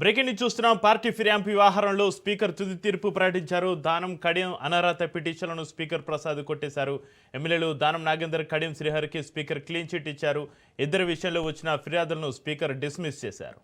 Breaking news చూస్తున్నాం. Party ఫిర్యాదు వ్యవహారంలో స్పీకర్ తుది తీర్పు ప్రకటించారు. దానం కడియం అనర్హత పిటిషన్లను స్పీకర్ ప్రసాద్ కొట్టేశారు. ఎమ్మెల్యేలు దానం నాగేందర్, కడియం శ్రీహరికి స్పీకర్ క్లీన్ చిట్ ఇచ్చారు. ఇద్దరి విషయంలో వచ్చిన ఫిర్యాదులను స్పీకర్ డిస్మిస్ చేశారు.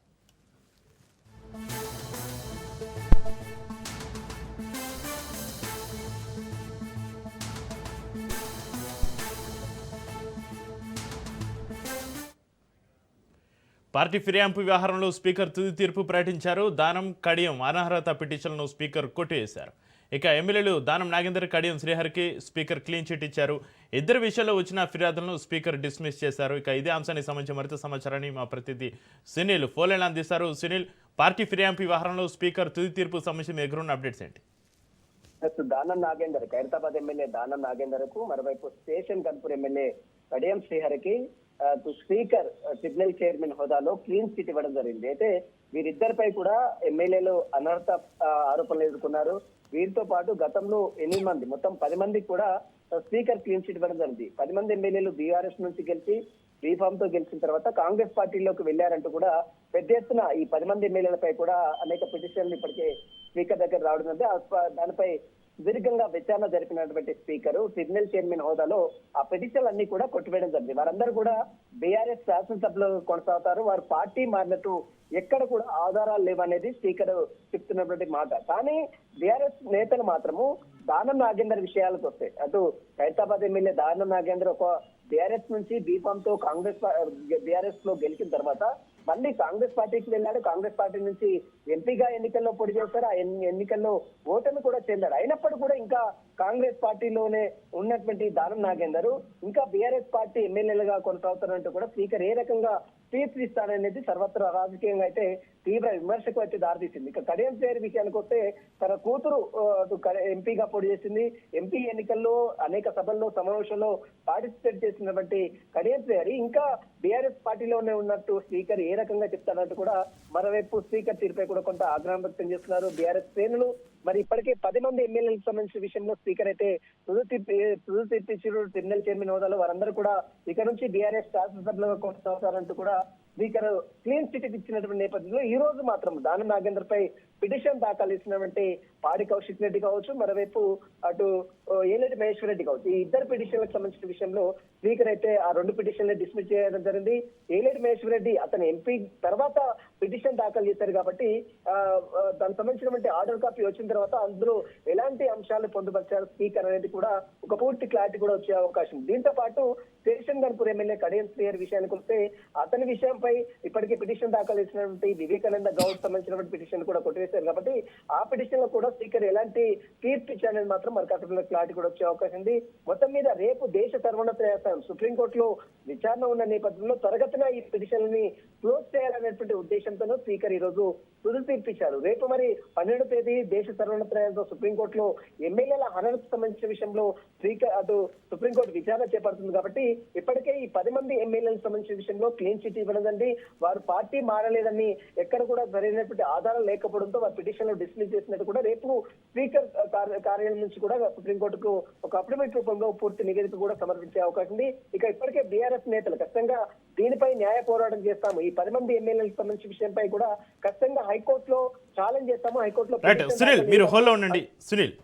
పార్టీ ఫిర్యాదు వ్యవహారంలో స్పీకర్ తుది తీర్పు ప్రకటించారు. దానం కడియం అనర్హత పిటిషన్లను స్పీకర్ కొట్టివేశారు. ఇక ఎమ్మెల్యేలు దానం నాగేందర్, కడియం శ్రీహరికి స్పీకర్ క్లీన్ చిట్ ఇచ్చారు. ఇద్దరు విషయాల్లో వచ్చిన ఫిర్యాదులను స్పీకర్ డిస్మిస్ చేశారు. ఇక ఇదే అంశానికి సంబంధించి మరింత సమాచారాన్ని మా ప్రతినిధి సునీల్ ఫోన్లైన్ అందిస్తారు. సునీల్, పార్టీ ఫిర్యాదు వ్యవహారంలో స్పీకర్ తుది తీర్పు సంబంధించి మీ దగ్గర ఉన్న అప్డేట్స్ ఏంటి? దానం నాగేందర్, ఖైరతాబాద్ ఎమ్మెల్యే దానం నాగేందర్ కు, మరోవైపు స్టేషన్ కన్పూర్ ఎమ్మెల్యే కడియం శ్రీహరికి స్పీకర్ ట్రిబ్యునల్ చైర్మన్ హోదాలో క్లీన్ చిట్ ఇవ్వడం జరిగింది. అయితే వీరిద్దరిపై కూడా ఎమ్మెల్యేలు అనర్హత ఆరోపణలు ఎదుర్కొన్నారు. వీరితో పాటు గతంలో 8 మంది, మొత్తం 10 మందికి కూడా స్పీకర్ క్లీన్ చిట్ ఇవ్వడం జరిగింది. 10 మంది ఎమ్మెల్యేలు బీఆర్ఎస్ నుంచి గెలిచి బీఫామ్ తో గెలిచిన తర్వాత కాంగ్రెస్ పార్టీలోకి వెళ్లారంటూ కూడా పెద్ద ఎత్తున ఈ 10 మంది ఎమ్మెల్యేలపై కూడా అనేక పిటిషన్లు ఇప్పటికే స్పీకర్ దగ్గర రావడం. దానిపై సుదీర్ఘంగా విచారణ జరిపినటువంటి స్పీకర్ ట్రిబ్యునల్ చైర్మన్ హోదాలో ఆ పిటిషన్లు అన్ని కూడా కొట్టివేయడం జరిగింది. వారందరూ కూడా బీఆర్ఎస్ శాసనసభలో కొనసాగుతారు. వారు పార్టీ మారినట్టు ఎక్కడ కూడా ఆధారాలు లేవనేది స్పీకర్ చెప్తున్నటువంటి మాట. కానీ బీఆర్ఎస్ నేతలు మాత్రము దానం నాగేందర్ విషయాలకు వస్తాయి. అటు ఖైరతాబాద్ ఎమ్మెల్యే దానం నాగేందర్ ఒక బీఆర్ఎస్ నుంచి బీఫామ్ తో బీఆర్ఎస్ లో గెలిచిన తర్వాత మళ్ళీ కాంగ్రెస్ పార్టీకి వెళ్ళాడు. కాంగ్రెస్ పార్టీ నుంచి ఎంపీగా ఎన్నికల్లో పొడి చేస్తారు. ఆ ఎన్నికల్లో ఓటమి కూడా చెందాడు. అయినప్పుడు కూడా ఇంకా కాంగ్రెస్ పార్టీలోనే ఉన్నటువంటి దానం నాగేందర్ ఇంకా బీఆర్ఎస్ పార్టీ ఎమ్మెల్యేలుగా కొనసాగుతారంటూ కూడా స్పీకర్ ఏ రకంగా తీర్పు ఇస్తాడనేది సర్వత్రా రాజకీయంగా అయితే తీవ్ర విమర్శకు అయితే దారితీసింది. ఇక కడియం శ్రీహరి విషయానికి వస్తే తన కూతురు ఎంపీగా పోటీ చేసింది. ఎంపీ ఎన్నికల్లో అనేక సభల్లో సమావేశంలో పార్టిసిపేట్ చేసినటువంటి కడియం శ్రీహరి ఇంకా బీఆర్ఎస్ పార్టీలోనే ఉన్నట్టు స్పీకర్ ఏ రకంగా చెప్తారంటూ కూడా మరోవైపు స్పీకర్ తీరుపై కూడా కొంత ఆగ్రహం వ్యక్తం చేస్తున్నారు బీఆర్ఎస్ శ్రేణులు. మరి ఇప్పటికే 10 మంది ఎమ్మెల్యేలకు సంబంధించిన విషయంలో స్పీకర్ అయితే తుది తీర్పిచ్చారు. ట్రిబ్యునల్ చైర్మన్ హోదాలో వారందరూ కూడా ఇక నుంచి బీఆర్ఎస్ శాసనసభలో కొనసాగుతారంటూ కూడా స్పీకర్ క్లీన్ చిట్ ఇచ్చినటువంటి నేపథ్యంలో ఈ రోజు మాత్రం దానం నాగేందర్ పై పిటిషన్ దాఖలు చేసినటువంటి పాడి కౌశిక్ రెడ్డి కావచ్చు, మరోవైపు అటు ఏలేటి మహేశ్వర్ రెడ్డి కావచ్చు, ఈ ఇద్దరు పిటిషన్లకు సంబంధించిన విషయంలో స్పీకర్ అయితే ఆ 2 పిటిషన్లు డిస్మిస్ చేయడం జరిగింది. ఏలేటి మహేశ్వర్ రెడ్డి అతను ఎంపీ తర్వాత పిటిషన్ దాఖలు చేశారు కాబట్టి దానికి సంబంధించినటువంటి ఆర్డర్ కాపీ వచ్చిన తర్వాత అందులో ఎలాంటి అంశాలు పొందుపరిచారు స్పీకర్ అనేది కూడా ఒక పూర్తి క్లారిటీ కూడా వచ్చే అవకాశం. దీంతో పాటు స్టేషన్ కన్పూర్ ఎమ్మెల్యే కడియం శ్రీహరి విషయానికి వస్తే అతని విషయంపై ఇప్పటికే పిటిషన్ దాఖలు చేసినటువంటి వివేకానంద గౌడ్ సంబంధించినటువంటి పిటిషన్ కూడా కొట్టివేశారు కాబట్టి ఆ పిటిషన్ లో కూడా స్పీకర్ ఎలాంటి తీర్పు ఇచ్చారనేది మాత్రం మరి కాకపోతే క్లారిటీ కూడా వచ్చే అవకాశం ఉంది. మొత్తం మీద రేపు దేశ సర్వోన్నత న్యాయస్థానం సుప్రీంకోర్టులో విచారణ ఉన్న నేపథ్యంలో త్వరగతిన ఈ పిటిషన్లని క్లోజ్ చేయాలనేటువంటి ఉద్దేశంతో స్పీకర్ ఈ రోజు తుది తీర్పు ఇచ్చారు. రేపు మరి 12వ తేదీ దేశ సర్వోన్నత న్యాయస్థానం సుప్రీంకోర్టులో ఎమ్మెల్యేల అనర్హతకు సంబంధించిన విషయంలో స్పీకర్ అటు సుప్రీంకోర్టు విచారణ చేపడుతుంది కాబట్టి ఇప్పటికే ఈ 10 మంది ఎమ్మెల్యేలకు సంబంధించిన విషయంలో క్లీన్ చిట్ ఇవ్వలేదండి. వారు పార్టీ మారలేదని ఎక్కడ కూడా సరైనటువంటి ఆధారం లేకపోవడంతో వారు పిటిషన్ లో డిస్మిస్ చేసినట్టు కూడా రేపు స్పీకర్ కార్యాలయం నుంచి కూడా సుప్రీంకోర్టుకు ఒక అఫిడవిట్ రూపంలో పూర్తి నివేదిక కూడా సమర్పించే అవకాశం ఉంది. ఇక ఇప్పటికే బీఆర్ఎస్ నేతలు ఖచ్చితంగా దీనిపై న్యాయ పోరాటం చేస్తాము, ఈ 10 మంది ఎమ్మెల్యేలకు సంబంధించిన విషయంపై కూడా ఖచ్చితంగా హైకోర్టులో ఛాలెంజ్ చేస్తాము, హైకోర్టులో సునీల్ మీరు హోల్లో ఉండండి. సునీల్